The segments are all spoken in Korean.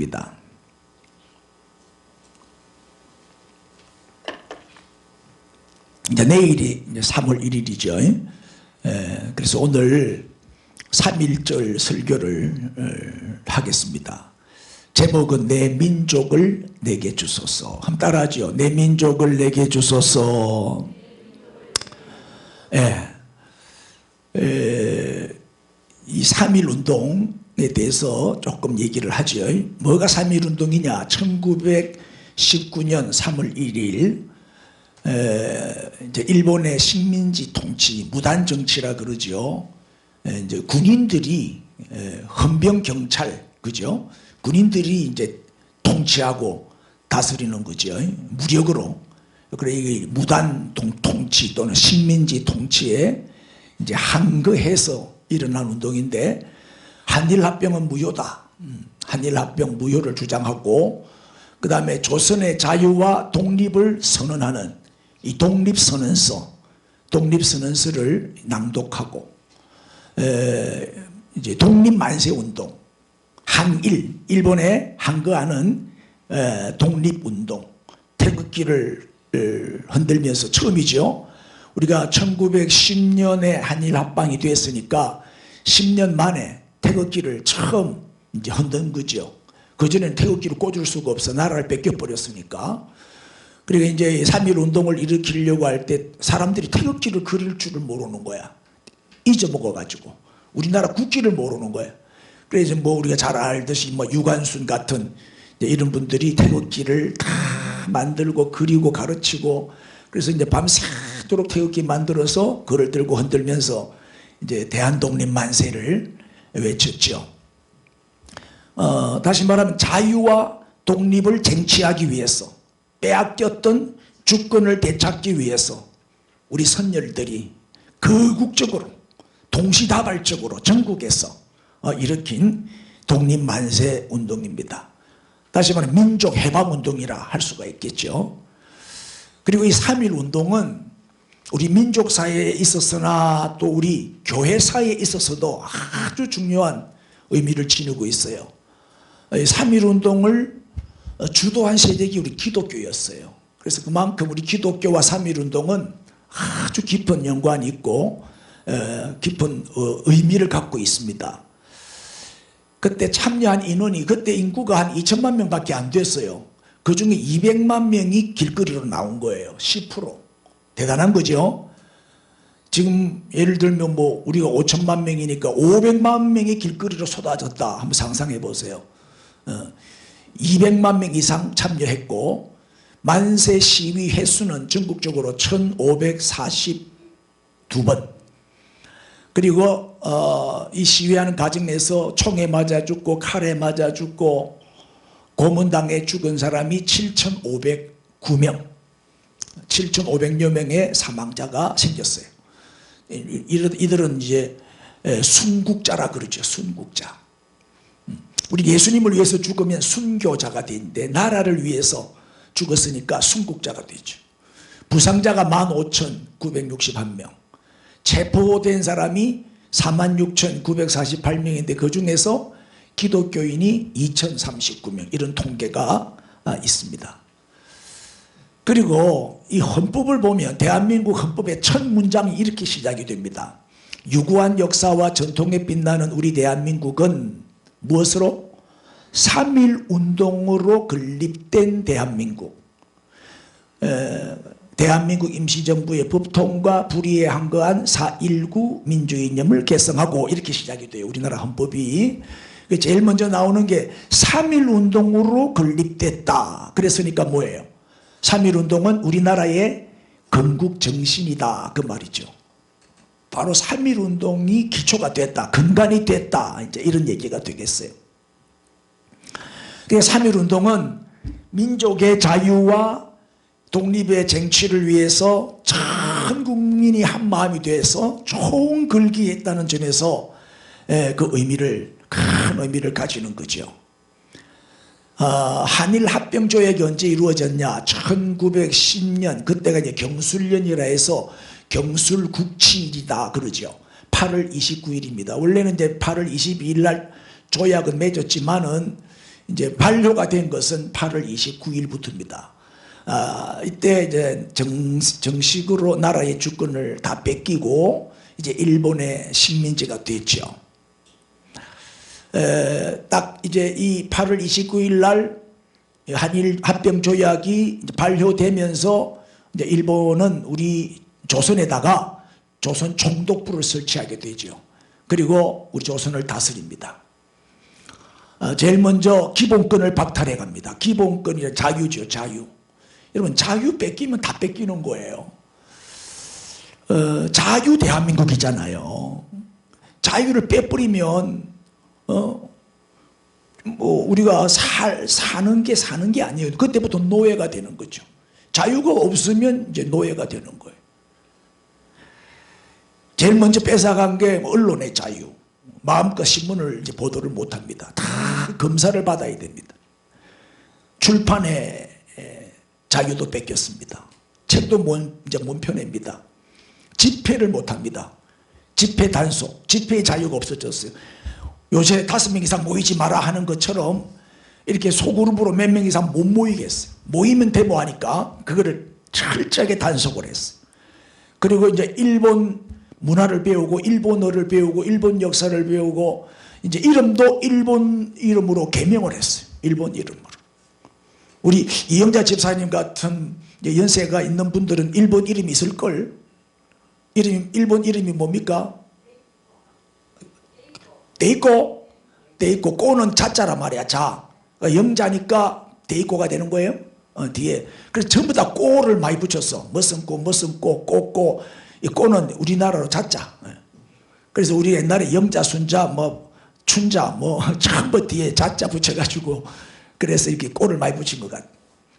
운동입니다. 이제 내일이 이제 3월 1일이죠. 그래서 오늘 3.1절 설교를 하겠습니다. 제목은 내 민족을 내게 주소서. 한번 따라하죠. 내 민족을 내게 주소서. 이 3.1 운동에 대해서 조금 얘기를 하죠. 뭐가 3.1 운동이냐? 1919년 3월 1일 이제 일본의 식민지 통치, 무단 정치라 그러죠. 이제 군인들이 헌병 경찰, 그죠? 군인들이 이제 통치하고 다스리는 거죠. 무력으로. 그래 이게 무단 통치 또는 식민지 통치에 이제 항거해서 일어난 운동인데, 한일합병은 무효다. 한일합병 무효를 주장하고, 그 다음에 조선의 자유와 독립을 선언하는 이 독립선언서를 낭독하고, 이제 독립만세운동, 일본에 항거하는 독립운동, 태극기를 흔들면서 처음이죠. 우리가 1910년에 한일합방이 됐으니까 10년 만에 태극기를 처음 이제 흔든 거죠. 그전에는 태극기를 꽂을 수가 없어. 나라를 뺏겨버렸으니까. 그러니까 이제 3.1 운동을 일으키려고 할 때 사람들이 태극기를 그릴 줄을 모르는 거야. 잊어먹어가지고. 우리나라 국기를 모르는 거야. 그래서 뭐 우리가 잘 알듯이 뭐 유관순 같은 이런 분들이 태극기를 다 만들고 그리고 가르치고, 그래서 이제 밤새도록 태극기 만들어서 그걸 들고 흔들면서 이제 대한독립 만세를 외쳤죠. 다시 말하면 자유와 독립을 쟁취하기 위해서, 빼앗겼던 주권을 되찾기 위해서 우리 선열들이 극국적으로 동시다발적으로 전국에서 일으킨 독립만세 운동입니다. 다시 말하면 민족해방운동이라 할 수가 있겠죠. 그리고 이 3.1 운동은 우리 민족사회에 있어서나 또 우리 교회사회에 있어서도 아주 중요한 의미를 지니고 있어요. 3.1 운동을 주도한 세력이 우리 기독교였어요. 그래서 그만큼 우리 기독교와 3.1 운동은 아주 깊은 연관이 있고 깊은 의미를 갖고 있습니다. 그때 참여한 인원이, 그때 인구가 한 2천만 명밖에 안 됐어요. 그 중에 200만 명이 길거리로 나온 거예요. 10%. 대단한 거죠. 지금 예를 들면 뭐 우리가 5천만 명이니까 500만 명이 길거리로 쏟아졌다. 한번 상상해 보세요. 200만 명 이상 참여했고, 만세 시위 횟수는 전국적으로 1542번. 그리고 이 시위하는 과정 내에서 총에 맞아 죽고 칼에 맞아 죽고 고문당해 죽은 사람이 7,509명, 7,500여 명의 사망자가 생겼어요. 이들은 이제 순국자라 그러죠. 순국자. 우리 예수님을 위해서 죽으면 순교자가 되는데, 나라를 위해서 죽었으니까 순국자가 되죠. 부상자가 15,961명, 체포된 사람이 46,948명인데 그 중에서 기독교인이 2,039명, 이런 통계가 있습니다. 그리고 이 헌법을 보면 대한민국 헌법의 첫 문장이 이렇게 시작이 됩니다. 유구한 역사와 전통에 빛나는 우리 대한민국은 무엇으로? 3.1 운동으로 건립된 대한민국. 대한민국 임시정부의 법통과 불의에 항거한 4.19 민주이념을 개성하고, 이렇게 시작이 돼요. 우리나라 헌법이. 제일 먼저 나오는 게 3.1 운동으로 건립됐다. 그랬으니까 뭐예요? 3.1 운동은 우리나라의 건국정신이다, 그 말이죠. 바로 3.1 운동이 기초가 됐다, 근간이 됐다, 이제 이런 얘기가 되겠어요. 3.1 운동은 민족의 자유와 독립의 쟁취를 위해서 전 국민이 한 마음이 돼서 총걸기했다는 점에서 그 의미를, 큰 의미를 가지는 거죠. 한일 합병 조약이 언제 이루어졌냐? 1910년, 그때가 이제 경술년이라 해서 경술국치일이다 그러죠. 8월 29일입니다. 원래는 이제 8월 22일 날 조약은 맺었지만은 이제 반려가 된 것은 8월 29일부터입니다. 이때 이제 정식으로 나라의 주권을 다 뺏기고 이제 일본의 식민지가 됐죠. 딱 이제 이 8월 29일 날 한일 합병 조약이 발효되면서 이제 일본은 우리 조선에다가 조선 총독부를 설치하게 되죠. 그리고 우리 조선을 다스립니다. 제일 먼저 기본권을 박탈해 갑니다. 기본권이 자유죠, 자유. 여러분, 자유 뺏기면 다 뺏기는 거예요. 자유 대한민국이잖아요. 자유를 빼버리면 뭐 우리가 사는 게 아니에요. 그때부터 노예가 되는 거죠. 자유가 없으면 이제 노예가 되는 거예요. 제일 먼저 뺏어간 게 언론의 자유. 마음껏 신문을 이제 보도를 못 합니다. 다 검사를 받아야 됩니다. 출판의 자유도 뺏겼습니다. 책도 이제 못 펴냅니다. 집회를 못 합니다. 집회 단속, 집회의 자유가 없어졌어요. 요새 5명 이상 모이지 마라 하는 것처럼 이렇게 소그룹으로 몇 명 이상 못 모이겠어요. 모이면 데모하니까 그거를 철저하게 단속을 했어요. 그리고 이제 일본 문화를 배우고 일본어를 배우고 일본 역사를 배우고 이제 이름도 일본 이름으로 개명을 했어요. 일본 이름으로. 우리 이영자 집사님 같은 연세가 있는 분들은 일본 이름이 있을걸. 일본 이름이 뭡니까? 데이코. 데이코. 꼬는 자자란 말이야. 자. 영자니까 데이코가 되는 거예요. 뒤에. 그래서 전부 다 꼬를 많이 붙였어. 무슨 꼬, 꼬꼬. 이 꼬는 우리나라로 자자. 그래서 우리 옛날에 영자, 순자, 뭐 춘자, 뭐 전부 뒤에 자자 붙여가지고 그래서 이렇게 꼬를 많이 붙인 것 같아.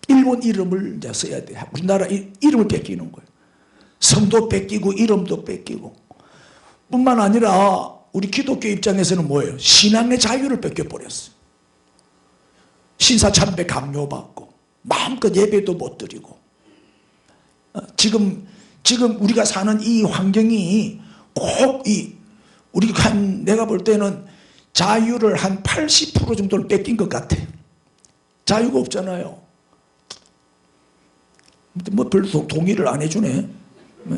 일본 이름을 이제 써야 돼. 우리나라 이름을 뺏기는 거예요. 성도 뺏기고 이름도 뺏기고. 뿐만 아니라 우리 기독교 입장에서는 뭐예요? 신앙의 자유를 뺏겨버렸어요. 신사참배 강요받고 마음껏 예배도 못 드리고. 지금 우리가 사는 이 환경이 꼭 우리가 내가 볼 때는 자유를 한 80% 정도를 뺏긴 것 같아. 자유가 없잖아요. 뭐 별로 동의를 안 해주네.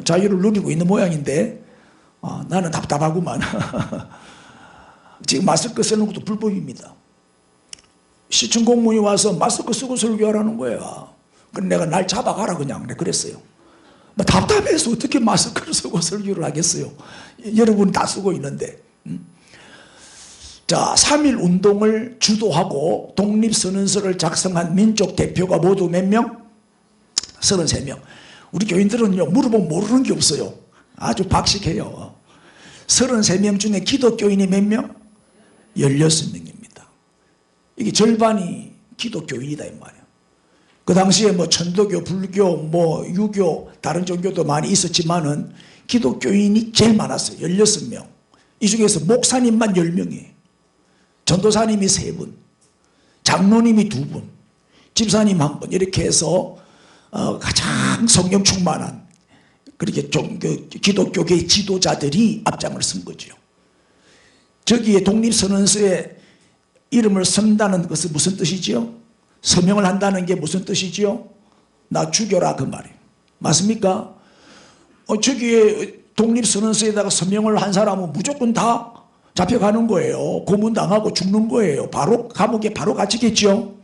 자유를 누리고 있는 모양인데 나는 답답하구만. 지금 마스크 쓰는 것도 불법입니다. 시청 공무원이 와서 마스크 쓰고 설교하라는 거야. 그래서 내가 날 잡아가라 그냥 그랬어요. 답답해서 어떻게 마스크를 쓰고 설교를 하겠어요. 여러분 다 쓰고 있는데. 자, 3.1 운동을 주도하고 독립선언서를 작성한 민족 대표가 모두 몇 명? 33명. 우리 교인들은요 물어보면 모르는 게 없어요. 아주 박식해요. 33명 중에 기독교인이 몇 명? 16명입니다. 이게 절반이 기독교인이다 이 말이에요. 그 당시에 뭐 천도교, 불교, 뭐 유교, 다른 종교도 많이 있었지만은 기독교인이 제일 많았어요. 16명. 이 중에서 목사님만 10명이에요. 전도사님이 3분, 장로님이 2분, 집사님 1분 이렇게 해서 가장 성령 충만한 그렇게 기독교계 지도자들이 앞장을 쓴 거죠. 저기에 독립선언서에 이름을 쓴다는 것은 무슨 뜻이죠? 서명을 한다는 게 무슨 뜻이죠? 나 죽여라 그 말이에요. 맞습니까? 저기에 독립선언서에다가 서명을 한 사람은 무조건 다 잡혀가는 거예요. 고문당하고 죽는 거예요. 바로 감옥에 바로 갇히겠죠.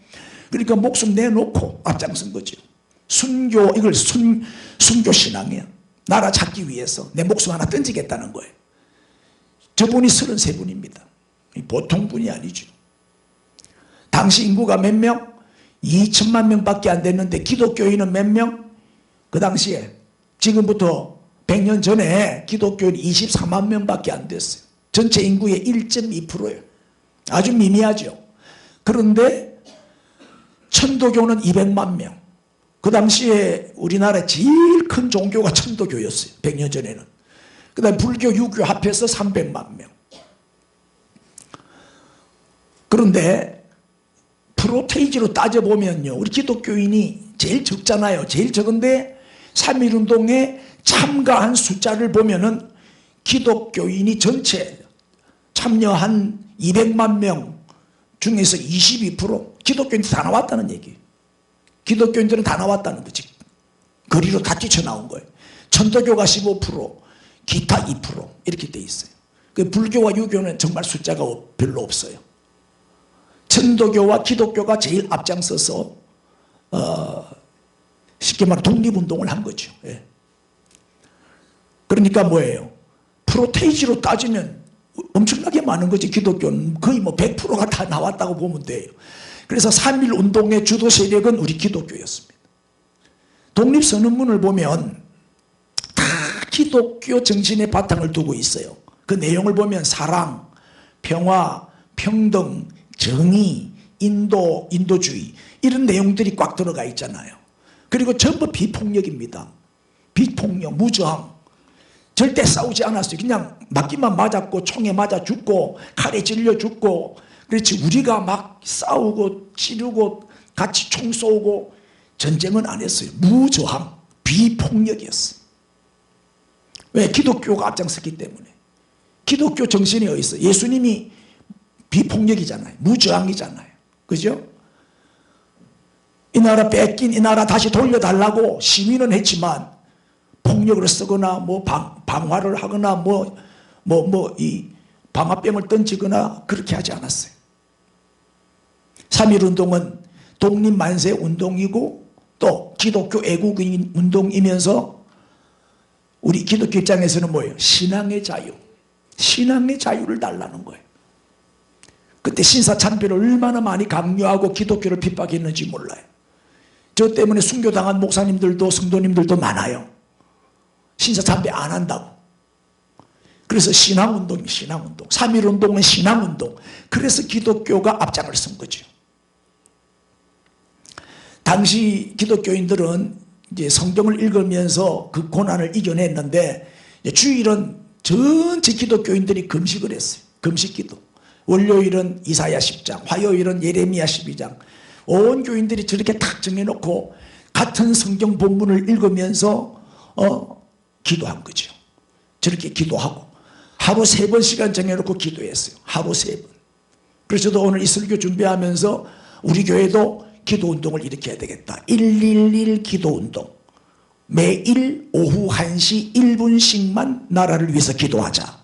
그러니까 목숨 내놓고 앞장선 거죠. 순교, 이걸 순교 신앙이야. 나라 찾기 위해서 내 목숨 하나 던지겠다는 거예요. 저분이 33분입니다. 보통 분이 아니죠. 당시 인구가 몇 명? 2천만 명밖에 안 됐는데 기독교인은 몇 명? 그 당시에 지금부터 100년 전에 기독교인이 24만 명밖에 안 됐어요. 전체 인구의 1.2%예요. 아주 미미하죠. 그런데 천도교는 200만 명. 그 당시에 우리나라 제일 큰 종교가 천도교였어요. 100년 전에는. 그 다음에 불교, 유교 합해서 300만 명. 그런데 프로테이지로 따져보면요. 우리 기독교인이 제일 적잖아요. 제일 적은데 3.1운동에 참가한 숫자를 보면은 기독교인이 전체 참여한 200만 명 중에서 22% 기독교인들이 다 나왔다는 얘기예요. 기독교인들은 다 나왔다는 거지. 거리로 다 뛰쳐나온 거예요. 천도교가 15%, 기타 2% 이렇게 돼 있어요. 그 불교와 유교는 정말 숫자가 별로 없어요. 천도교와 기독교가 제일 앞장서서 쉽게 말해 독립운동을 한 거죠. 예. 그러니까 뭐예요? 프로테이지로 따지면 엄청나게 많은 거지. 기독교는 거의 뭐 100%가 다 나왔다고 보면 돼요. 그래서 3.1 운동의 주도 세력은 우리 기독교였습니다. 독립선언문을 보면 다 기독교 정신의 바탕을 두고 있어요. 그 내용을 보면 사랑, 평화, 평등, 정의, 인도주의 이런 내용들이 꽉 들어가 있잖아요. 그리고 전부 비폭력입니다. 비폭력, 무저항. 절대 싸우지 않았어요. 그냥 맞기만 맞았고 총에 맞아 죽고 칼에 찔려 죽고. 그렇지, 우리가 막 싸우고 찌르고 같이 총 쏘고 전쟁은 안 했어요. 무저항, 비폭력이었어요. 왜? 기독교가 앞장섰기 때문에. 기독교 정신이 어디 있어요? 예수님이 비폭력이잖아요. 무저항이잖아요. 그죠? 이 나라 뺏긴 이 나라 다시 돌려달라고 시위는 했지만 폭력을 쓰거나 뭐 방화를 하거나 이 방화병을 던지거나 그렇게 하지 않았어요. 3.1 운동은 독립만세 운동이고 또 기독교 애국 운동이면서 우리 기독교 입장에서는 뭐예요? 신앙의 자유. 신앙의 자유를 달라는 거예요. 그때 신사참배를 얼마나 많이 강요하고 기독교를 핍박했는지 몰라요. 저 때문에 순교당한 목사님들도 성도님들도 많아요. 신사참배 안 한다고. 그래서 신앙운동이 신앙운동. 3.1 운동은 신앙운동. 그래서 기독교가 앞장을 선 거죠. 당시 기독교인들은 이제 성경을 읽으면서 그 고난을 이겨냈는데 주일은 전체 기독교인들이 금식을 했어요. 금식기도. 월요일은 이사야 10장, 화요일은 예레미야 12장. 온 교인들이 저렇게 탁 정해놓고 같은 성경 본문을 읽으면서 기도한 거죠. 저렇게 기도하고 하루 3번 시간 정해놓고 기도했어요. 하루 3번. 그래서 저도 오늘 이 설교 준비하면서 우리 교회도 기도운동을 일으켜야 되겠다. 111 기도운동. 매일 오후 1시 1분씩만 나라를 위해서 기도하자.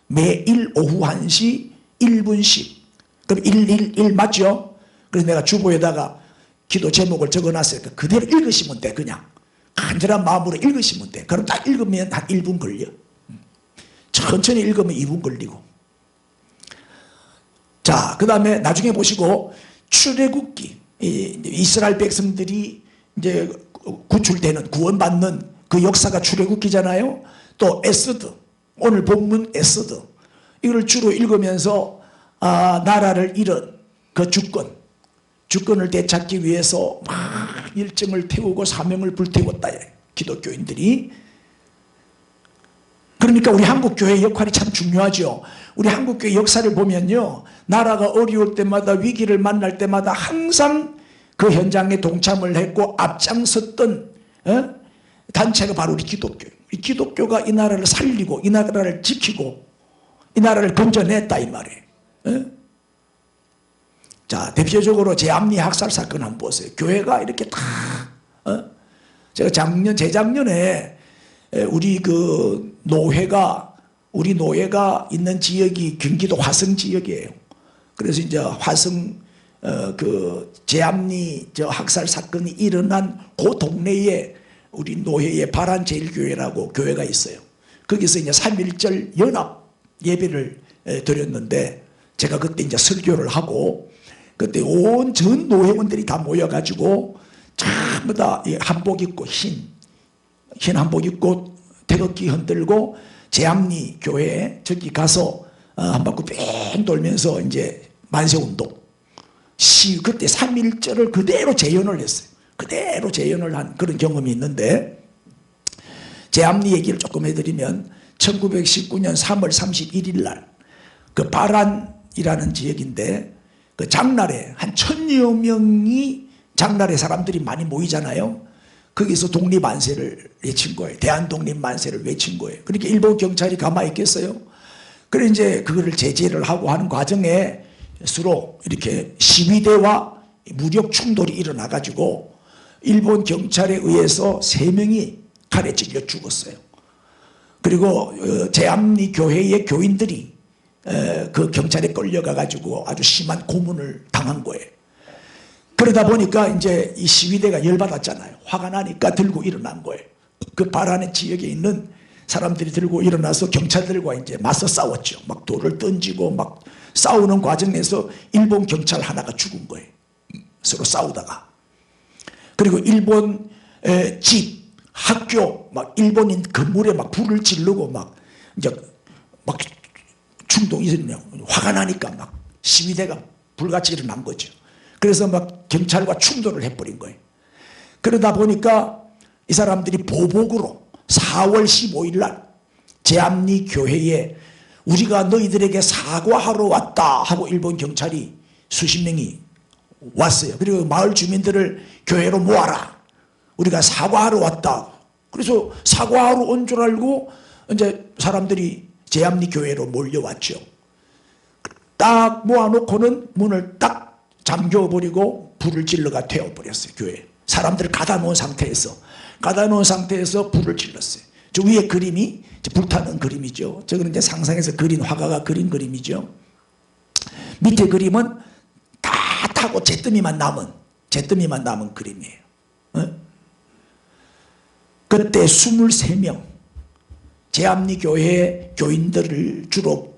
매일 오후 1시 1분씩. 그럼 111 맞죠? 그래서 내가 주보에다가 기도 제목을 적어놨으니까 그대로 읽으시면 돼. 그냥 간절한 마음으로 읽으시면 돼. 그럼 딱 읽으면 한 1분 걸려. 천천히 읽으면 2분 걸리고. 자, 그 다음에 나중에 보시고 출애굽기, 이스라엘 백성들이 이제 구출되는, 구원받는 그 역사가 출애굽기잖아요. 또 에스더, 오늘 본문 에스더, 이걸 주로 읽으면서 나라를 잃은 그 주권을 되찾기 위해서 막 일정을 태우고 사명을 불태웠다. 기독교인들이. 그러니까 우리 한국교회의 역할이 참 중요하죠. 우리 한국교회 역사를 보면요, 나라가 어려울 때마다 위기를 만날 때마다 항상 그 현장에 동참을 했고 앞장섰던 단체가 바로 우리 기독교예요. 우리 기독교가 이 나라를 살리고 이 나라를 지키고 이 나라를 건져냈다 이 말이에요. 자, 대표적으로 제암리 학살 사건 한번 보세요. 교회가 이렇게 다 제가 재작년에 우리 그 우리 노예가 있는 지역이 경기도 화성 지역이에요. 그래서 이제 화성 그 제암리 학살 사건이 일어난 그 동네에 우리 노예의 바란제일교회라고 교회가 있어요. 거기서 이제 3.1절 연합 예배를 드렸는데 제가 그때 이제 설교를 하고 그때 온 전 노회원들이 다 모여가지고 전부 다 한복 입고 흰 한복 입고 태극기 흔들고 제암리 교회에 저기 가서 한 바퀴 뺑 돌면서 이제 만세운동 그때 3.1절을 그대로 재현을 했어요. 그대로 재현을 한 그런 경험이 있는데, 제암리 얘기를 조금 해드리면 1919년 3월 31일 날 그 바란이라는 지역인데 그 장날에 한 1000여 명이 장날에 사람들이 많이 모이잖아요. 거기서 독립만세를 외친 거예요. 대한독립만세를 외친 거예요. 그러니까 일본 경찰이 가만히 있겠어요? 그래 이제 그거를 제재를 하고 하는 과정에 서로 이렇게 시위대와 무력 충돌이 일어나 가지고 일본 경찰에 의해서 3명이 칼에 찔려 죽었어요. 그리고 제암리 교회의 교인들이 그 경찰에 끌려가 가지고 아주 심한 고문을 당한 거예요. 그러다 보니까 이제 이 시위대가 열받았잖아요. 화가 나니까 들고 일어난 거예요. 그 바라네 지역에 있는 사람들이 들고 일어나서 경찰들과 이제 맞서 싸웠죠. 막 돌을 던지고 막 싸우는 과정에서 일본 경찰 하나가 죽은 거예요. 서로 싸우다가. 그리고 일본 집, 학교, 막 일본인 건물에 막 불을 지르고 막 이제 막 충동이 있었냐. 화가 나니까 막 시위대가 불같이 일어난 거죠. 그래서 막 경찰과 충돌을 해버린 거예요. 그러다 보니까 이 사람들이 보복으로 4월 15일 날 제암리 교회에 우리가 너희들에게 사과하러 왔다 하고 일본 경찰이 수십 명이 왔어요. 그리고 마을 주민들을 교회로 모아라. 우리가 사과하러 왔다. 그래서 사과하러 온 줄 알고 이제 사람들이 제암리 교회로 몰려왔죠. 딱 모아놓고는 문을 딱 잠겨버리고 불을 질러가 태워버렸어요. 교회 사람들을 가다 놓은 상태에서 불을 질렀어요. 저 위에 그림이 불타는 그림이죠. 저거는 이제 상상해서 그린 화가가 그린 그림이죠. 밑에 그림은 다 타고 잿더미만 남은 그림이에요. 그때 23명 제암리 교회 교인들을 주로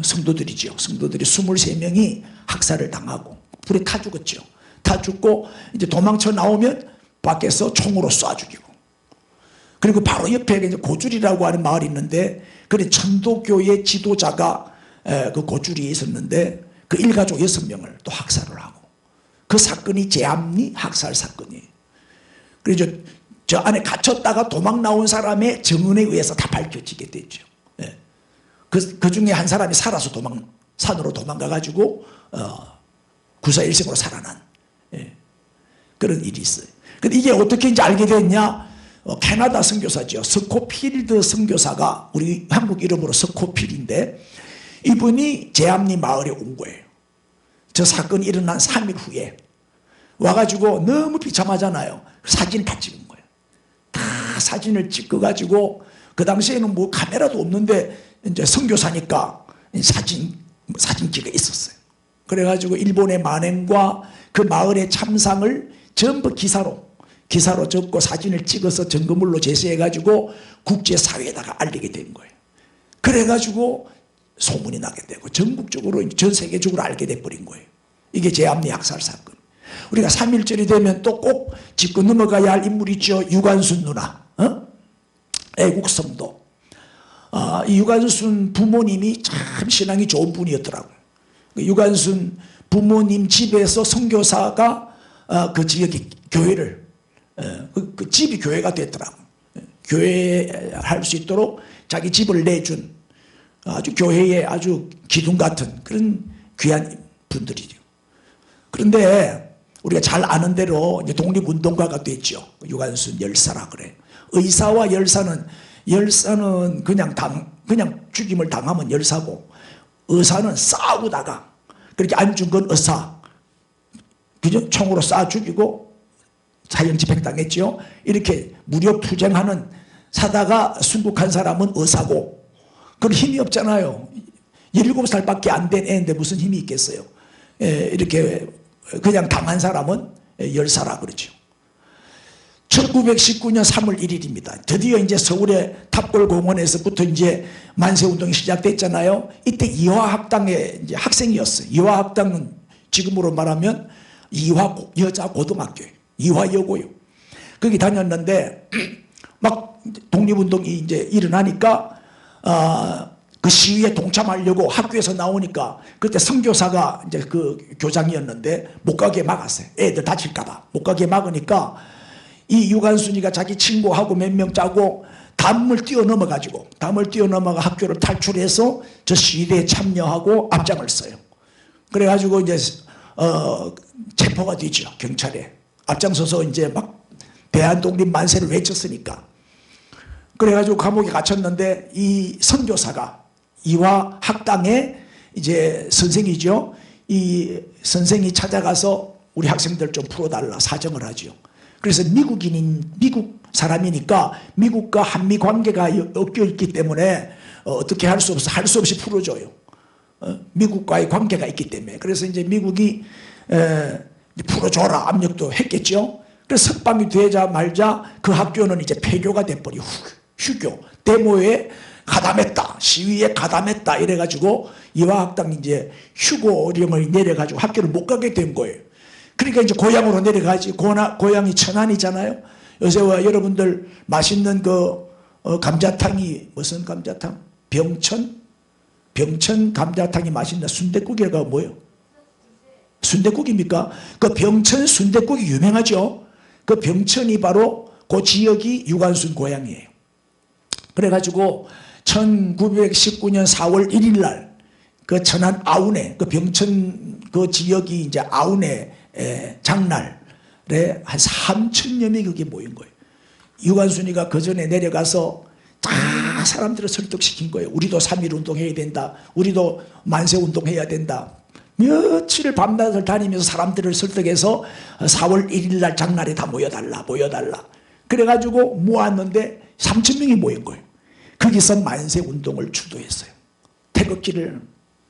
성도들이죠. 성도들이 23명이 학살을 당하고 불에 타 죽었죠. 타 죽고 이제 도망쳐 나오면 밖에서 총으로 쏴 죽이고. 그리고 바로 옆에 이제 고줄이라고 하는 마을이 있는데 그런 천도교의 지도자가 그 고줄이에 있었는데 그 일가족 6명을 또 학살을 하고 그 사건이 제암리 학살 사건이에요. 그래서 저 안에 갇혔다가 도망 나온 사람의 증언에 의해서 다 밝혀지게 됐죠. 그 중에 한 사람이 살아서 산으로 도망가 가지고 구사일생으로 살아난 그런 일이 있어요. 근데 이게 어떻게 이제 알게 됐냐? 캐나다 선교사죠. 스코필드 선교사가 우리 한국 이름으로 스코필인데 이분이 제암리 마을에 온 거예요. 저 사건이 일어난 3일 후에 와가지고 너무 비참하잖아요. 사진 다 찍은 거예요. 다 사진을 찍어가지고 그 당시에는 뭐 카메라도 없는데 이제 선교사니까 사진기가 있었어요. 그래가지고 일본의 만행과 그 마을의 참상을 전부 기사로 적고 사진을 찍어서 증거물로 제시해가지고 국제사회에다가 알리게 된 거예요. 그래가지고 소문이 나게 되고 전국적으로 전 세계적으로 알게 돼버린 거예요. 이게 제암리 학살 사건. 우리가 3.1절이 되면 또 꼭 짚고 넘어가야 할 인물이 있죠. 유관순 누나, 애국성도. 이 유관순 부모님이 참 신앙이 좋은 분이었더라고요. 유관순 부모님 집에서 선교사가 그 지역의 교회를 그 집이 교회가 됐더라고요. 교회할 수 있도록 자기 집을 내준 아주 교회의 아주 기둥 같은 그런 귀한 분들이죠. 그런데 우리가 잘 아는 대로 이제 독립운동가가 됐죠. 유관순 열사라 그래. 의사와 열사는 그냥 죽임을 당하면 열사고, 의사는 싸우다가 그렇게 안 준 건 의사. 그죠? 총으로 쏴 죽이고 사형집행당했죠. 이렇게 무력투쟁하는 사다가 순국한 사람은 의사고, 그건 힘이 없잖아요. 17살밖에 안 된 애인데 무슨 힘이 있겠어요. 이렇게 그냥 당한 사람은 열사라 그러죠. 1919년 3월 1일입니다. 드디어 이제 서울의 탑골공원에서부터 이제 만세운동이 시작됐잖아요. 이때 이화학당의 이제 학생이었어요. 이화학당은 지금으로 말하면 이화 여자 고등학교예요. 이화여고요. 거기 다녔는데 막 독립운동이 이제 일어나니까 그 시위에 동참하려고 학교에서 나오니까 그때 선교사가 이제 그 교장이었는데 못 가게 막았어요. 애들 다칠까봐 못 가게 막으니까 이 유관순이가 자기 친구하고 몇 명 짜고 담을 뛰어넘어가 학교를 탈출해서 저 시위대에 참여하고 앞장을 써요. 그래가지고 이제 체포가 되죠. 경찰에 앞장서서 이제 막 대한독립 만세를 외쳤으니까. 그래가지고 감옥에 갇혔는데 이 선교사가 이화 학당의 이제 선생이죠. 이 선생이 찾아가서 우리 학생들 좀 풀어달라 사정을 하죠. 그래서 미국 사람이니까 미국과 한미 관계가 엮여 있기 때문에 어떻게 할 수 없이 풀어줘요. 미국과의 관계가 있기 때문에. 그래서 이제 미국이 풀어줘라 압력도 했겠죠. 그래서 석방이 되자마자 그 학교는 이제 폐교가 돼버리고 휴교, 데모에 가담했다, 시위에 가담했다 이래가지고 이화학당이 이제 휴고령을 내려가지고 학교를 못 가게 된 거예요. 그러니까 이제 고향으로 내려가지. 고향이 천안이잖아요. 요새 여러분들 맛있는 그 감자탕이 무슨 감자탕? 병천 감자탕이 맛있는 순댓국이가 뭐예요? 순댓국입니까? 그 병천 순댓국이 유명하죠. 그 병천이 바로 그 지역이 유관순 고향이에요. 그래가지고 1919년 4월 1일 날 그 천안 아운에 그 병천 그 지역이 이제 아운에 장날에 한 3천여 명이 그게 모인 거예요. 유관순이가 그 전에 내려가서 다 사람들을 설득시킨 거예요. 우리도 3.1 운동해야 된다. 우리도 만세 운동해야 된다. 며칠을 밤낮을 다니면서 사람들을 설득해서 4월 1일 날 장날에 다 모여달라. 그래가지고 모았는데 3천 명이 모인 거예요. 거기서 만세 운동을 주도했어요. 태극기를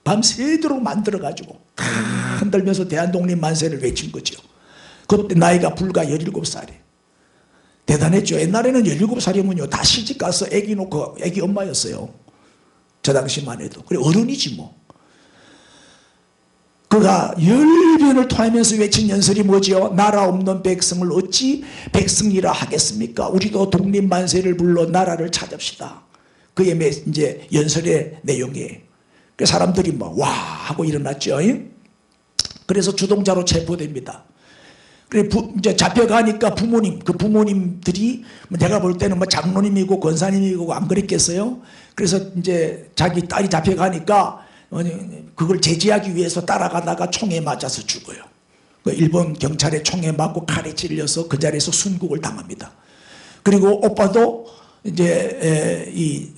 밤새도록 만들어가지고 다 흔들면서 대한독립 만세를 외친 거죠. 그때 나이가 불과 17살이에요. 대단했죠. 옛날에는 17살이면요 다 시집가서 애기 놓고 애기 엄마였어요. 저 당시만 해도. 그래 어른이지 뭐. 그가 열변을 토하면서 외친 연설이 뭐죠? 나라 없는 백성을 어찌 백성이라 하겠습니까? 우리도 독립만세를 불러 나라를 찾읍시다. 그의 이제 연설의 내용이에요. 그 사람들이 막 와 하고 일어났죠. 그래서 주동자로 체포됩니다. 그래 이제 잡혀가니까 부모님들이 내가 볼 때는 뭐 장로님이고 권사님이고 안 그랬겠어요. 그래서 이제 자기 딸이 잡혀가니까 그걸 제지하기 위해서 따라가다가 총에 맞아서 죽어요. 일본 경찰에 총에 맞고 칼에 찔려서 그 자리에서 순국을 당합니다. 그리고 오빠도 이제 이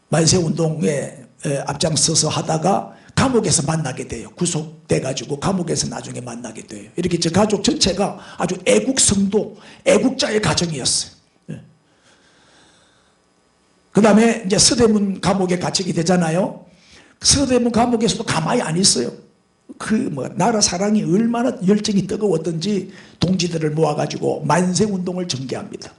만세운동에 앞장서서 하다가 감옥에서 만나게 돼요. 구속돼 가지고 감옥에서 나중에 만나게 돼요. 이렇게 제 가족 전체가 아주 애국성도 애국자의 가정이었어요. 그 다음에 이제 서대문 감옥에 갇히게 되잖아요. 서대문 감옥에서도 가만히 안 있어요. 그 뭐 나라 사랑이 얼마나 열정이 뜨거웠던지 동지들을 모아가지고 만세운동을 전개합니다.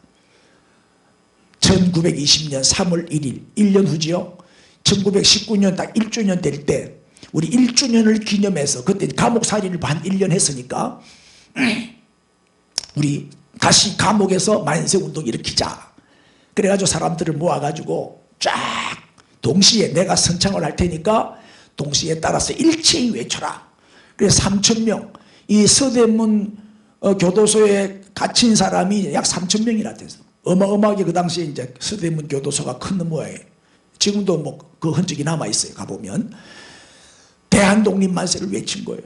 1920년 3월 1일 1년 후지요. 1919년 딱 1주년 될 때 우리 1주년을 기념해서 그때 감옥살이를 한 1년 했으니까 우리 다시 감옥에서 만세운동 일으키자. 그래가지고 사람들을 모아가지고 쫙 동시에 내가 선창을 할 테니까 동시에 따라서 일체히 외쳐라. 그래서 3,000명 이 서대문 교도소에 갇힌 사람이 약 3,000명이나 돼서 어마어마하게 그 당시에 이제 서대문 교도소가 큰 모양이에요. 지금도 뭐 그 흔적이 남아있어요. 가보면 대한독립 만세를 외친 거예요.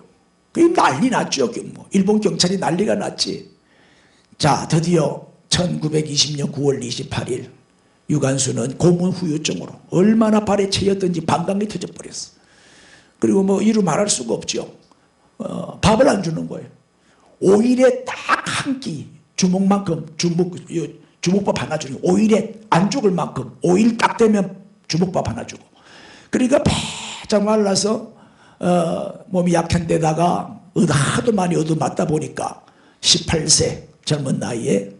그게 난리 났죠. 뭐 일본 경찰이 난리가 났지. 자 드디어 1920년 9월 28일 유관순은 고문 후유증으로 얼마나 발에 채였던지 방광이 터져버렸어. 그리고 뭐 이루 말할 수가 없죠. 밥을 안 주는 거예요. 5일에 딱 한 끼 주먹만큼 주먹밥 하나 주는 5일에 안 죽을 만큼 5일 딱 되면 주먹밥 하나 주고. 그러니까 배짝 말라서 몸이 약한 데다가 하도 많이 얻어맞다 보니까 18세 젊은 나이에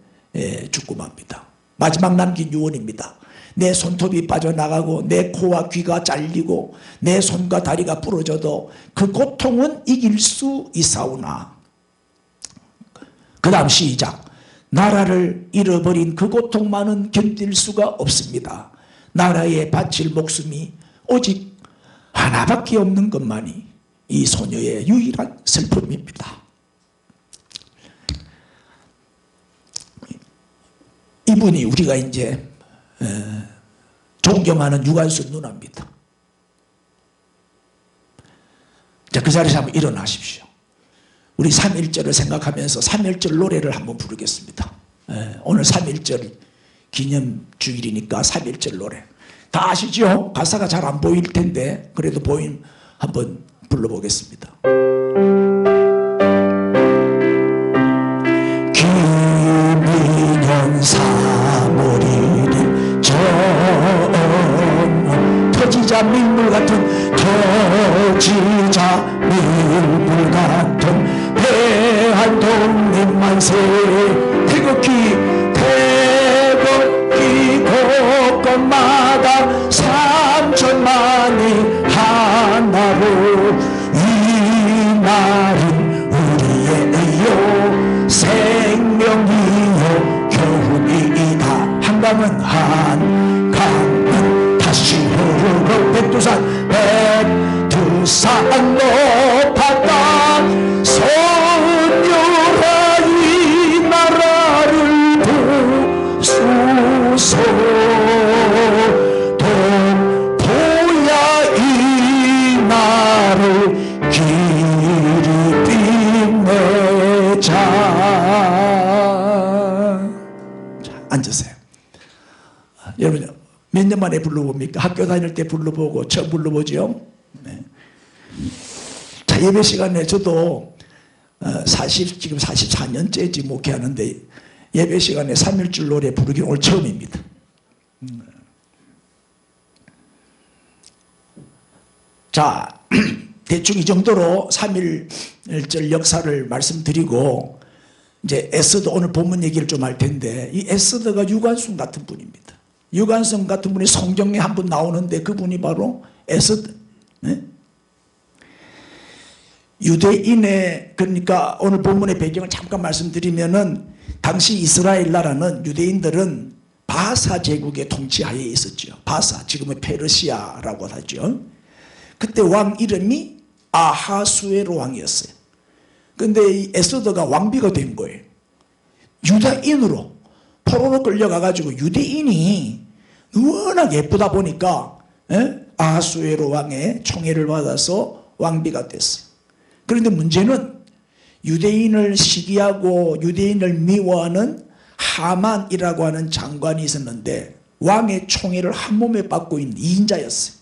죽고 맙니다. 마지막 남긴 유언입니다. 내 손톱이 빠져나가고 내 코와 귀가 잘리고 내 손과 다리가 부러져도 그 고통은 이길 수 있사오나. 그 다음 시작. 나라를 잃어버린 그 고통만은 견딜 수가 없습니다. 나라에 바칠 목숨이 오직 하나밖에 없는 것만이 이 소녀의 유일한 슬픔입니다. 이분이 우리가 이제 존경하는 유관순 누나입니다. 자, 그 자리에서 한번 일어나십시오. 우리 3.1절을 생각하면서 3.1절 노래를 한번 부르겠습니다. 오늘 3.1절 기념주일이니까 3.1절 노래 다 아시죠? 가사가 잘 안 보일 텐데 그래도 한번 불러보겠습니다. 김인현 3월 1일 전 터지자 밀물 같은 터지자 밀물 같은 대한독립 만세 태극기 곳곳마다 3천만이 하나로 이날은 우리의 생명이요 교훈이다. 한강은 한강은 다시 흐르고 백두산 높았다. 선녀라 이 나라를 부수소 동포야 이 나를 길이 빛내자. 자, 앉으세요. 여러분 몇 년 만에 불러봅니까? 학교 다닐 때 불러보고 처음 불러보죠. 네. 자, 예배 시간에 저도 지금 44년째지 목회하는데 예배 시간에 3일줄 노래 부르기 오늘 처음입니다. 자, 대충 이 정도로 3.1절 역사를 말씀드리고 이제 에스더 오늘 본문 얘기를 좀 할 텐데 이 에스더가 유관순 같은 분입니다. 유관순 같은 분이 성경에 한 분 나오는데 그분이 바로 에스더. 네? 유대인의 그러니까 오늘 본문의 배경을 잠깐 말씀드리면은 당시 이스라엘 나라는 유대인들은 바사 제국의 통치하에 있었죠. 바사 지금은 페르시아라고 하죠. 그때 왕 이름이 아하수에로 왕이었어요. 그런데 이 에스더가 왕비가 된 거예요. 유다인으로 포로로 끌려가가지고 유대인이 워낙 예쁘다 보니까 아하수에로 왕의 총애를 받아서 왕비가 됐어요. 그런데 문제는 유대인을 시기하고 유대인을 미워하는 하만이라고 하는 장관이 있었는데 왕의 총애를 한 몸에 받고 있는 2인자였어요.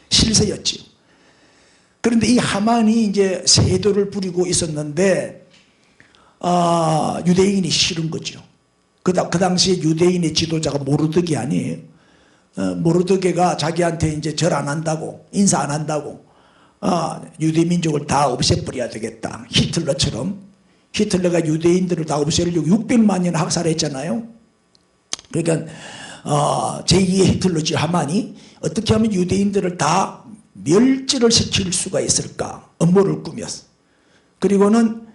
실세였지요. 그런데 이 하만이 이제 세도를 부리고 있었는데 유대인이 싫은 거죠. 그 당시에 유대인의 지도자가 모르드게 아니에요. 모르드게가 자기한테 이제 절 안 한다고 인사 안 한다고 유대 민족을 다 없애버려야 되겠다. 히틀러처럼 히틀러가 유대인들을 다 없애려고 600만이나 학살했잖아요. 그러니까 제2의 히틀러지 하만이 어떻게 하면 유대인들을 다 멸절을 시킬 수가 있을까 음모를 꾸몄어. 그리고는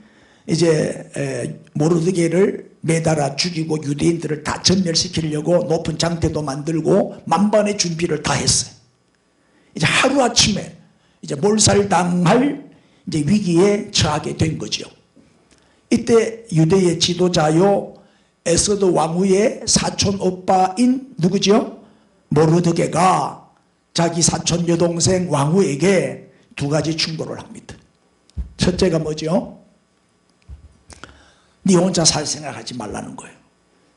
이제 모르드게를 매달아 죽이고 유대인들을 다 전멸시키려고 높은 장대도 만들고 만반의 준비를 다 했어요. 이제 하루아침에 이제 몰살당할 이제 위기에 처하게 된 거죠. 이때 유대의 지도자요 에스더 왕후의 사촌 오빠인 누구죠? 모르드게가 자기 사촌 여동생 왕후에게 두 가지 충고를 합니다. 첫째가 뭐죠? 네 혼자 살 생각하지 말라는 거예요.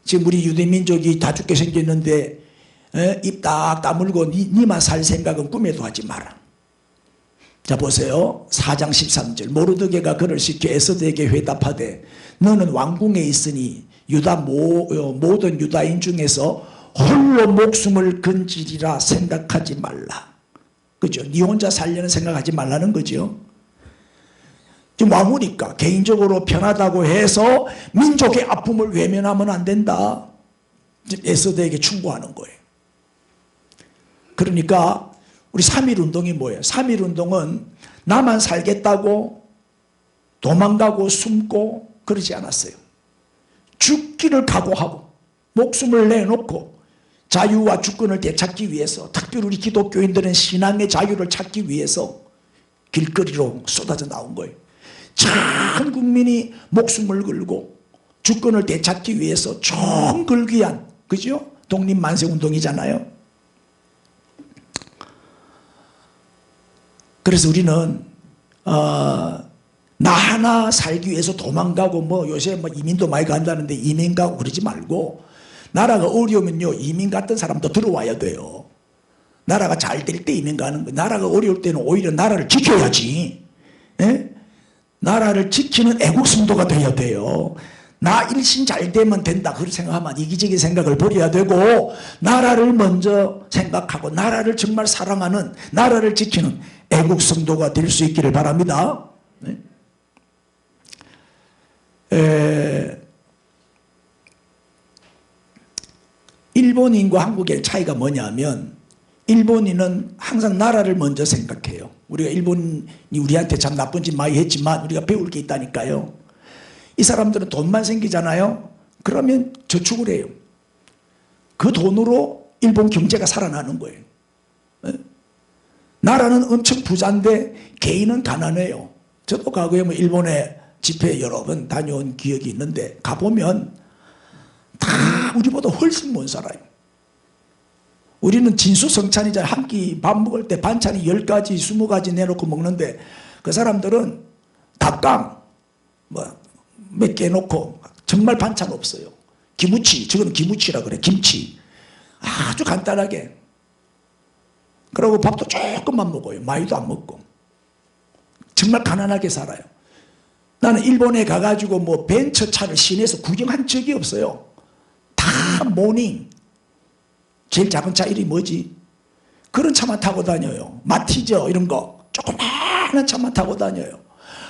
지금 우리 유대민족이 다 죽게 생겼는데 입 딱 다물고 니만 살 생각은 꿈에도 하지 마라. 자 보세요. 4장 13절 모르드게가 그를 시켜 에스더에게 회답하되 너는 왕궁에 있으니 모든 유다인 중에서 홀로 목숨을 건지리라 생각하지 말라. 그죠? 네 혼자 살려는 생각하지 말라는 거죠. 지금 왕후니까 개인적으로 편하다고 해서 민족의 아픔을 외면하면 안 된다. 에스더에게 충고하는 거예요. 그러니까 우리 3.1운동이 뭐예요? 3.1운동은 나만 살겠다고 도망가고 숨고 그러지 않았어요. 죽기를 각오하고 목숨을 내놓고 자유와 주권을 되찾기 위해서 특별히 우리 기독교인들은 신앙의 자유를 찾기 위해서 길거리로 쏟아져 나온 거예요. 전 국민이 목숨을 걸고 주권을 되찾기 위해서 총 걸기 위한 그죠? 독립만세운동이잖아요. 그래서 우리는 나 하나 살기 위해서 도망가고 뭐 요새 뭐 이민도 많이 간다는데 이민 가고 그러지 말고 나라가 어려우면요 이민 갔던 사람도 들어와야 돼요. 나라가 잘 될 때 있는가 하는 거예요. 나라가 어려울 때는 오히려 나라를 지켜야지. 예? 나라를 지키는 애국성도가 되어야 돼요. 나 일신 잘 되면 된다 그렇게 생각하면 이기적인 생각을 버려야 되고, 나라를 먼저 생각하고 나라를 정말 사랑하는, 나라를 지키는 애국성도가 될 수 있기를 바랍니다. 네? 일본인과 한국의 차이가 뭐냐면, 일본인은 항상 나라를 먼저 생각해요. 우리가 일본이 우리한테 참 나쁜 짓 많이 했지만 우리가 배울 게 있다니까요. 이 사람들은 돈만 생기잖아요. 그러면 저축을 해요. 그 돈으로 일본 경제가 살아나는 거예요. 나라는 엄청 부자인데 개인은 가난해요. 저도 과거에 뭐 일본에 집회 여러 번 다녀온 기억이 있는데, 가보면 다 우리보다 훨씬 못 살아요. 우리는 진수성찬이잖아요. 한 끼 밥 먹을 때 반찬이 10가지 20가지 내놓고 먹는데, 그 사람들은 닭강 몇 개 놓고 정말 반찬 없어요. 기무치, 저건 기무치라 그래. 김치 아주 간단하게. 그리고 밥도 조금만 먹어요. 많이도 안 먹고 정말 가난하게 살아요. 나는 일본에 가가지고 뭐 벤처차를 시내에서 구경한 적이 없어요. 다 모닝, 제일 작은 차 이름이 뭐지? 그런 차만 타고 다녀요. 마티저 이런 거 조그마한 차만 타고 다녀요.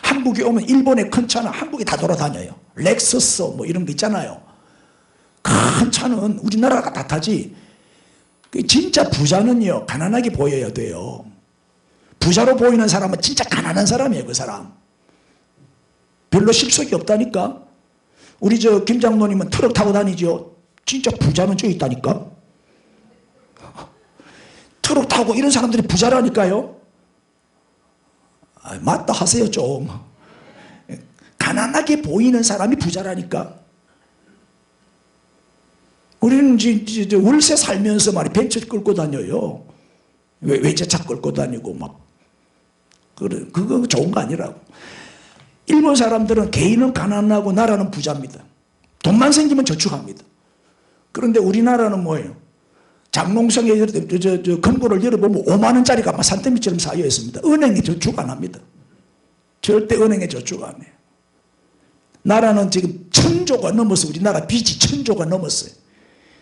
한국에 오면 일본의 큰 차는 한국에 다 돌아다녀요. 렉서스 뭐 이런 거 있잖아요. 큰 차는 우리나라가 다 타지. 진짜 부자는요, 가난하게 보여야 돼요. 부자로 보이는 사람은 진짜 가난한 사람이에요. 그 사람 별로 실속이 없다니까. 우리 저 김장로님은 트럭 타고 다니죠. 진짜 부자는 저 있다니까. 트럭 타고 이런 사람들이 부자라니까요. 맞다 하세요. 좀 가난하게 보이는 사람이 부자라니까. 우리는 월세 살면서 말이 벤처 끌고 다녀요. 외제차 끌고 다니고 막. 그거 좋은 거 아니라고. 일본 사람들은 개인은 가난하고 나라는 부자입니다. 돈만 생기면 저축합니다. 그런데 우리나라는 뭐예요? 장롱성에 금고를 열어보면 5만 원짜리가 막 산더미처럼 쌓여 있습니다. 은행에 저축 안 합니다. 절대 은행에 저축 안 해요. 나라는 지금 1000조가 넘었어요. 우리나라 빚이 1000조가 넘었어요.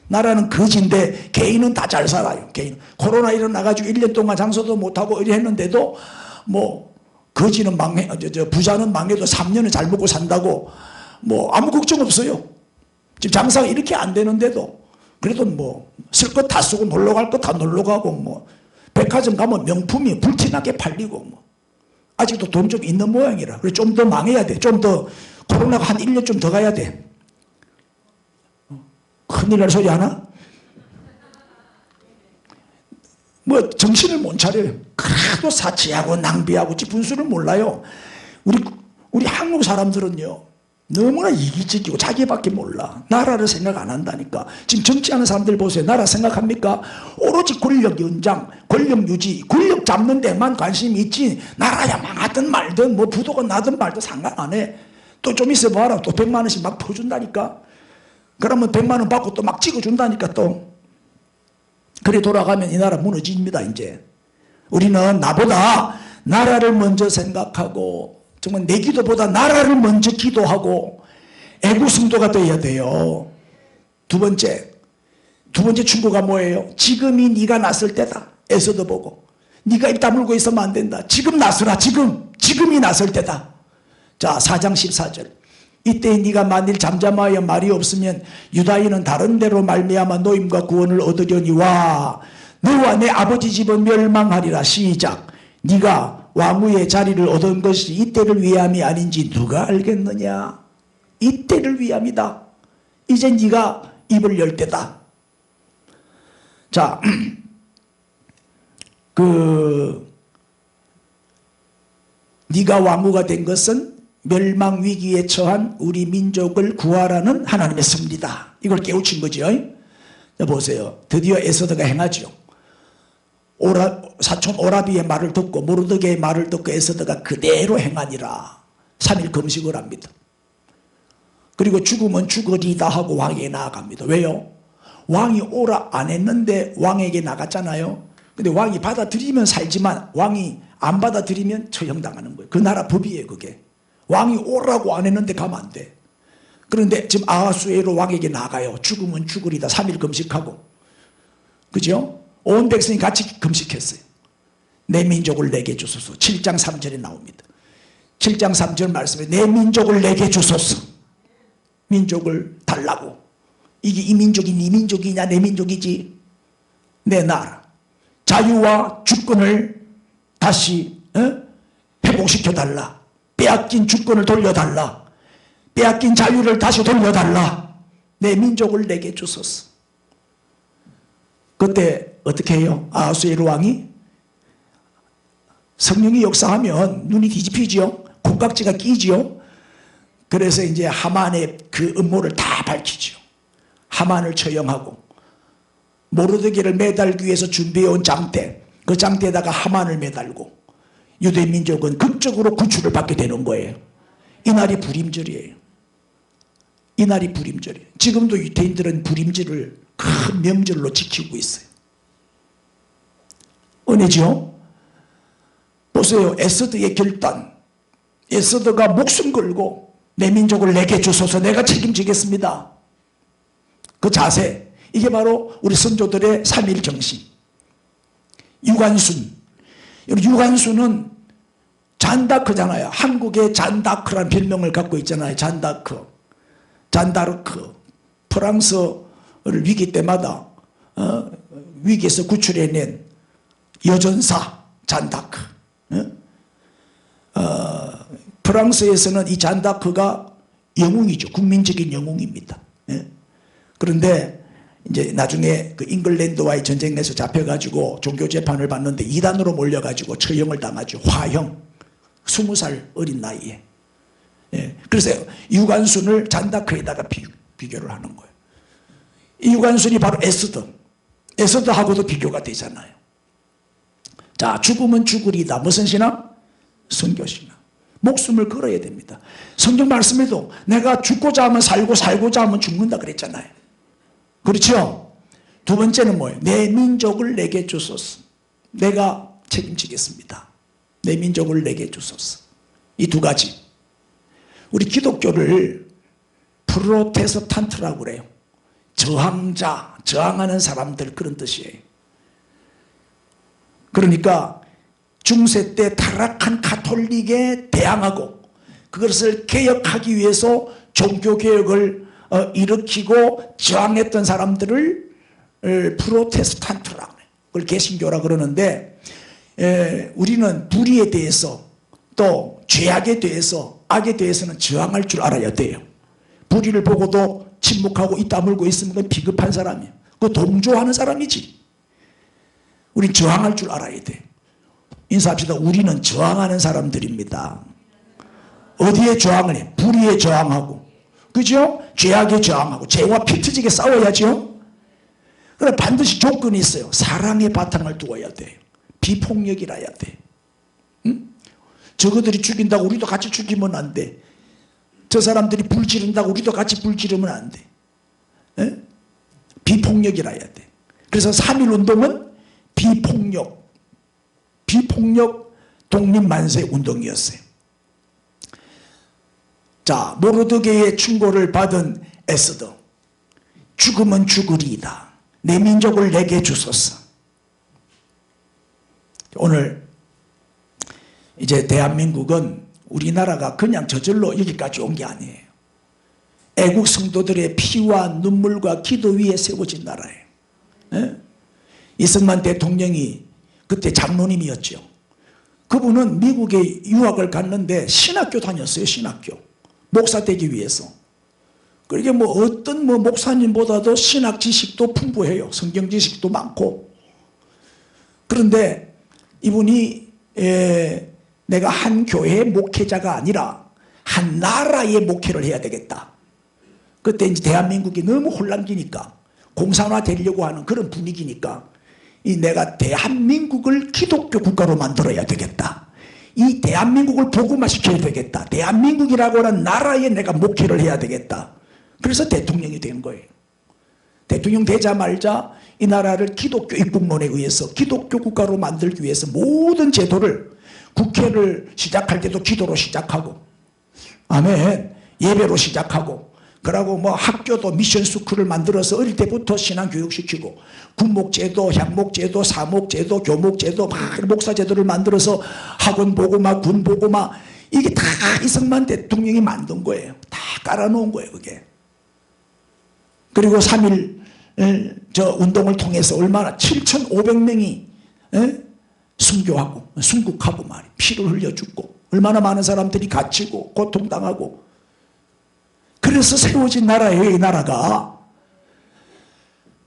나라는 거지인데 개인은 다 잘 살아요. 개인. 코로나 일어나가지고 1년 동안 장사도 못하고 이래 했는데도 뭐 거지는 부자는 망해도 3년은 잘 먹고 산다고 뭐 아무 걱정 없어요. 지금 장사가 이렇게 안 되는데도 그래도 뭐 쓸 것 다 쓰고 놀러 갈 것 다 놀러 가고 뭐 백화점 가면 명품이 불티나게 팔리고 뭐 아직도 돈 좀 있는 모양이라. 그래 좀 더 망해야 돼. 좀 더 코로나가 한 1년 좀 더 가야 돼. 큰일 날 소리 하나? 뭐 정신을 못 차려요. 그래도 사치하고 낭비하고 분수를 몰라요. 우리 한국 사람들은요 너무나 이기적이고 자기밖에 몰라. 나라를 생각 안 한다니까. 지금 정치하는 사람들 보세요. 나라 생각합니까? 오로지 권력 연장, 권력 유지, 권력 잡는 데만 관심이 있지 나라야 망하든 말든 뭐 부도가 나든 말든 상관 안 해. 또 좀 있어 봐라. 또 100만 원씩 막 퍼준다니까. 그러면 100만 원 받고 또 막 찍어준다니까. 또 그래 돌아가면 이 나라 무너집니다. 이제 우리는 나보다 나라를 먼저 생각하고 정말 내 기도보다 나라를 먼저 기도하고 애국성도가 되어야 돼요. 두 번째 충고가 뭐예요? 지금이 네가 났을 때다. 에서도 보고 네가 입 다물고 있으면 안 된다. 지금 나서라. 지금이 났을 때다. 자 4장 14절. 이때 네가 만일 잠잠하여 말이 없으면 유다인은 다른 데로 말미암아 노임과 구원을 얻으려니와 너와 내 아버지 집은 멸망하리라. 시작. 네가 왕후의 자리를 얻은 것이 이때를 위함이 아닌지 누가 알겠느냐. 이때를 위함이다. 이제 네가 입을 열 때다. 자, 네가 왕후가 된 것은 멸망 위기에 처한 우리 민족을 구하라는 하나님의 섭리다. 이걸 깨우친 거죠. 자, 보세요. 드디어 에서드가 행하죠. 사촌 오라비의 말을 듣고 모르드게의 말을 듣고 에서드가 그대로 행하니라. 3일 금식을 합니다. 그리고 죽으면 죽으리다 하고 왕에게 나아갑니다. 왜요? 왕이 오라 안 했는데 왕에게 나갔잖아요. 근데 왕이 받아들이면 살지만 왕이 안 받아들이면 처형당하는 거예요. 그 나라 법이에요, 그게. 왕이 오라고 안 했는데 가면 안 돼. 그런데 지금 아하수에로 왕에게 나가요. 죽으면 죽으리다. 3일 금식하고. 그죠? 온 백성이 같이 금식했어요. 내 민족을 내게 주소서. 7장 3절에 나옵니다. 7장 3절 말씀에 내 민족을 내게 주소서. 민족을 달라고. 이게 이 민족이 네 민족이냐 내 민족이지. 내 나라. 자유와 주권을 다시 회복시켜달라. 빼앗긴 주권을 돌려달라. 빼앗긴 자유를 다시 돌려달라. 내 민족을 내게 주소서. 그때 어떻게 해요? 아하수에로 왕이 성령이 역사하면 눈이 뒤집히지요. 콩깍지가 끼지요. 그래서 이제 하만의 그 음모를 다 밝히죠. 하만을 처형하고 모르드게를 매달기 위해서 준비해온 장대, 그 장대에다가 하만을 매달고 유대 민족은 극적으로 구출을 받게 되는 거예요. 이날이 불임절이에요. 이날이 불임절이에요. 지금도 유대인들은 불임절을 큰 명절로 지키고 있어요. 은혜죠? 보세요. 에스더의 결단. 에스더가 목숨 걸고 내 민족을 내게 주소서. 내가 책임지겠습니다. 그 자세. 이게 바로 우리 선조들의 3.1 정신. 유관순. 유관순은 잔다크잖아요. 한국의 잔다크라는 별명을 갖고 있잖아요. 잔다크. 잔다르크. 프랑스를 위기 때마다 위기에서 구출해낸 여전사 잔다크. 프랑스에서는 이 잔다크가 영웅이죠. 국민적인 영웅입니다. 그런데 이제 나중에 그 잉글랜드와의 전쟁 내서 잡혀가지고 종교재판을 받는데 이단으로 몰려가지고 처형을 당하죠. 화형. 20살 어린 나이에. 그래서 유관순을 잔다크에다가 비교를 하는 거예요. 이 유관순이 바로 에스더. 에스더하고도 비교가 되잖아요. 자, 죽으면 죽으리다. 무슨 신앙? 선교신앙. 목숨을 걸어야 됩니다. 성경 말씀에도 내가 죽고자 하면 살고 살고자 하면 죽는다 그랬잖아요. 그렇죠? 두 번째는 뭐예요? 내 민족을 내게 주소서. 내가 책임지겠습니다. 내 민족을 내게 주소서. 이 두 가지. 우리 기독교를 프로테스탄트라고 그래요. 저항자, 저항하는 사람들, 그런 뜻이에요. 그러니까 중세 때 타락한 가톨릭에 대항하고 그것을 개혁하기 위해서 종교개혁을 일으키고 저항했던 사람들을 프로테스탄트라고 해요. 그걸 개신교라 그러는데 우리는 불의에 대해서 또 죄악에 대해서 악에 대해서는 저항할 줄 알아야 돼요. 불의를 보고도 침묵하고 입 다물고 있으면 그건 비겁한 사람이에요. 그거 동조하는 사람이지. 우린 저항할 줄 알아야 돼. 인사합시다. 우리는 저항하는 사람들입니다. 어디에 저항을 해? 불의에 저항하고, 그죠? 죄악에 저항하고, 죄와 피 터지게 싸워야죠. 그래, 반드시 조건이 있어요. 사랑의 바탕을 두어야 돼요. 비폭력이라야 돼. 응? 저거들이 죽인다고 우리도 같이 죽이면 안 돼. 저 사람들이 불 지른다고 우리도 같이 불 지르면 안 돼. 에? 비폭력이라야 돼. 그래서 3.1운동은 비폭력 독립만세 운동이었어요. 자, 모르드게의 충고를 받은 에스더. 죽으면 죽으리이다. 내 민족을 내게 주소서. 오늘 이제 대한민국은 우리나라가 그냥 저절로 여기까지 온 게 아니에요. 애국 성도들의 피와 눈물과 기도 위에 세워진 나라예요. 에? 이승만 대통령이 그때 장로님이었죠. 그분은 미국에 유학을 갔는데 신학교 다녔어요. 신학교. 목사 되기 위해서. 그러게 뭐 어떤 목사님보다도 신학 지식도 풍부해요. 성경 지식도 많고. 그런데 이분이 내가 한 교회의 목회자가 아니라 한 나라의 목회를 해야 되겠다. 그때 이제 대한민국이 너무 혼란기니까 공산화 되려고 하는 그런 분위기니까 내가 대한민국을 기독교 국가로 만들어야 되겠다. 이 대한민국을 복음화시켜야 되겠다. 대한민국이라고 하는 나라에 내가 목회를 해야 되겠다. 그래서 대통령이 된 거예요. 대통령 되자마자 이 나라를 기독교 입국론에 의해서 기독교 국가로 만들기 위해서 모든 제도를 국회를 시작할 때도 기도로 시작하고 아멘 예배로 시작하고 그러고 뭐 학교도 미션 스쿨을 만들어서 어릴 때부터 신앙 교육시키고 군목제도 향목제도 사목제도 교목제도 막 목사제도를 만들어서 학원 보고마 군 보고마 이게 다 이승만 대통령이 만든 거예요. 다 깔아놓은 거예요 그게. 그리고 3.1 저 운동을 통해서 얼마나 7,500명이 순교하고 순국하고 말이야. 피를 흘려 죽고 얼마나 많은 사람들이 갇히고 고통당하고 그래서 세워진 나라예요 이 나라가.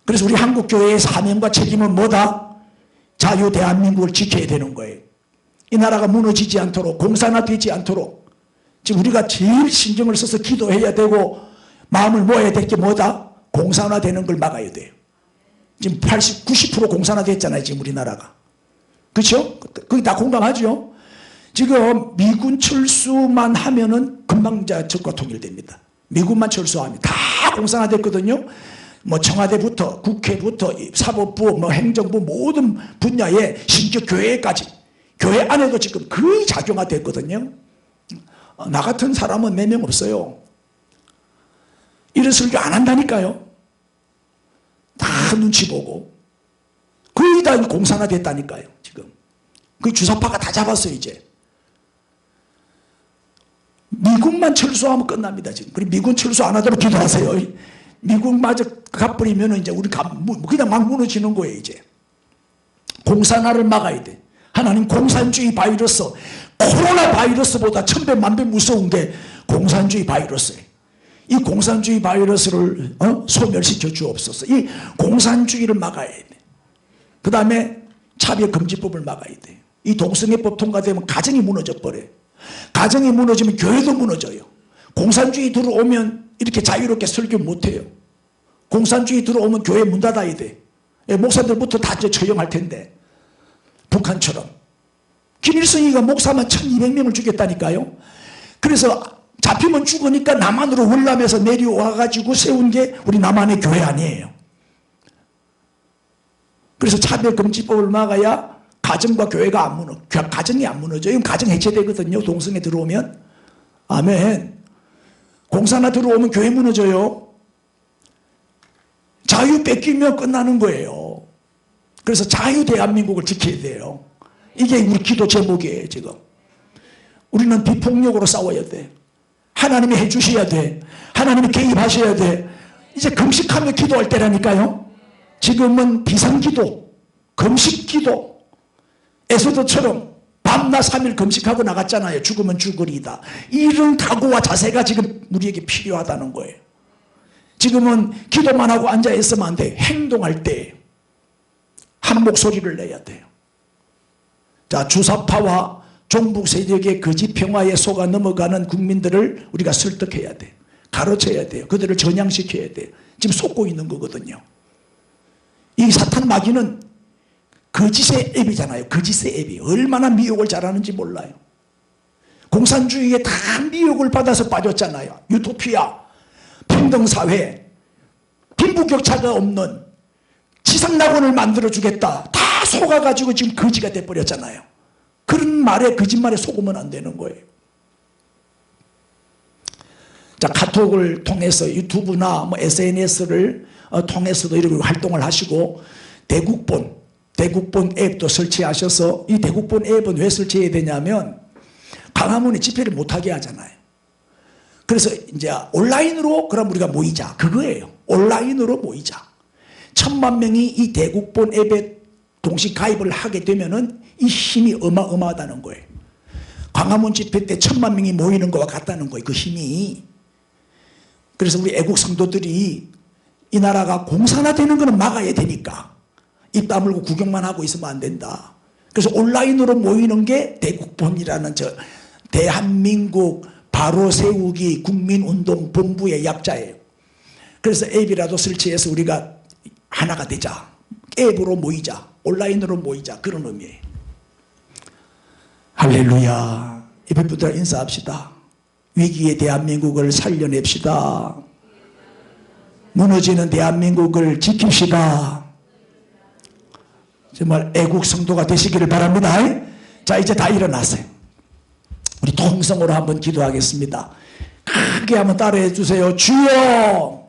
그래서 우리 한국교회의 사명과 책임은 뭐다? 자유 대한민국을 지켜야 되는 거예요. 이 나라가 무너지지 않도록 공산화되지 않도록 지금 우리가 제일 신경을 써서 기도해야 되고 마음을 모아야 될 게 뭐다? 공산화되는 걸 막아야 돼요. 지금 80, 90% 공산화됐잖아요 지금 우리나라가. 그렇죠? 그게 다 공감하죠? 지금 미군 철수만 하면은 금방 적과 통일됩니다. 미군만 철수하면 다 공산화됐거든요. 뭐 청와대부터 국회부터 사법부 뭐 행정부 모든 분야에 심지어 교회까지 교회 안에도 지금 거의 작용화됐거든요. 나 같은 사람은 몇 명 없어요. 이런 설교 안 한다니까요. 다 눈치 보고 거의 다 공산화됐다니까요. 지금 그 주사파가 다 잡았어요 이제. 미국만 철수하면 끝납니다 지금. 그리고 미군 철수 안 하도록 기도하세요. 미국마저 가버리면 이제 우리 그냥 막 무너지는 거예요 이제. 공산화를 막아야 돼. 하나님 공산주의 바이러스, 코로나 바이러스보다 천배 만배 무서운 게 공산주의 바이러스예요. 이 공산주의 바이러스를 소멸시켜 주옵소서. 이 공산주의를 막아야 돼. 그 다음에 차별금지법을 막아야 돼. 이 동성애법 통과되면 가정이 무너져 버려요. 가정이 무너지면 교회도 무너져요. 공산주의 들어오면 이렇게 자유롭게 설교 못해요. 공산주의 들어오면 교회 문 닫아야 돼. 목사들부터 다 처형할 텐데 북한처럼. 김일성이가 목사만 1200명을 죽였다니까요. 그래서 잡히면 죽으니까 남한으로 월남에서 내려와가지고 세운 게 우리 남한의 교회 아니에요. 그래서 차별금지법을 막아야 가정과 교회가 안 무너져. 가정이 안 무너져요. 가정 해체되거든요. 동성애 들어오면. 아멘. 공산화 들어오면 교회 무너져요. 자유 뺏기면 끝나는 거예요. 그래서 자유 대한민국을 지켜야 돼요. 이게 우리 기도 제목이에요 지금. 우리는 비폭력으로 싸워야 돼. 하나님이 해주셔야 돼. 하나님이 개입하셔야 돼. 이제 금식하며 기도할 때라니까요. 지금은 비상기도, 금식기도, 에스더처럼 밤낮 3일 금식하고 나갔잖아요. 죽으면 죽으리이다. 이런 각오와 자세가 지금 우리에게 필요하다는 거예요. 지금은 기도만 하고 앉아 있으면 안 돼. 행동할 때 한 목소리를 내야 돼요. 자, 주사파와 종북 세력의 거짓 평화에 속아 넘어가는 국민들을 우리가 설득해야 돼. 가르쳐야 돼요. 그들을 전향시켜야 돼요. 지금 속고 있는 거거든요. 이 사탄 마귀는 거짓의 앱이잖아요. 거짓의 앱이 얼마나 미혹을 잘하는지 몰라요. 공산주의에 다 미혹을 받아서 빠졌잖아요. 유토피아, 평등사회, 빈부격차가 없는 지상낙원을 만들어주겠다. 다 속아가지고 지금 거지가 돼버렸잖아요. 그런 말에 거짓말에 속으면 안 되는 거예요. 자, 카톡을 통해서 유튜브나 뭐 SNS를 통해서도 이렇게 활동을 하시고 대국본 앱도 설치하셔서 이 대국본 앱은 왜 설치해야 되냐면 광화문에 집회를 못하게 하잖아요. 그래서 이제 온라인으로 그럼 우리가 모이자 그거예요. 온라인으로 모이자. 1000만 명이 이 대국본 앱에 동시 가입을 하게 되면은 이 힘이 어마어마하다는 거예요. 광화문 집회 때 1000만 명이 모이는 것과 같다는 거예요. 그 힘이. 그래서 우리 애국 성도들이 이 나라가 공산화되는 것은 막아야 되니까 입 다물고 구경만 하고 있으면 안 된다. 그래서 온라인으로 모이는 게 대국본이라는 대한민국 바로 세우기 국민운동 본부의 약자예요. 그래서 앱이라도 설치해서 우리가 하나가 되자. 앱으로 모이자. 온라인으로 모이자. 그런 의미예요. 할렐루야. 예배부터 인사합시다. 위기의 대한민국을 살려냅시다. 무너지는 대한민국을 지킵시다. 정말 애국 성도가 되시기를 바랍니다. 자, 이제 다 일어나세요. 우리 통성으로 한번 기도하겠습니다. 크게 한번 따라해 주세요. 주여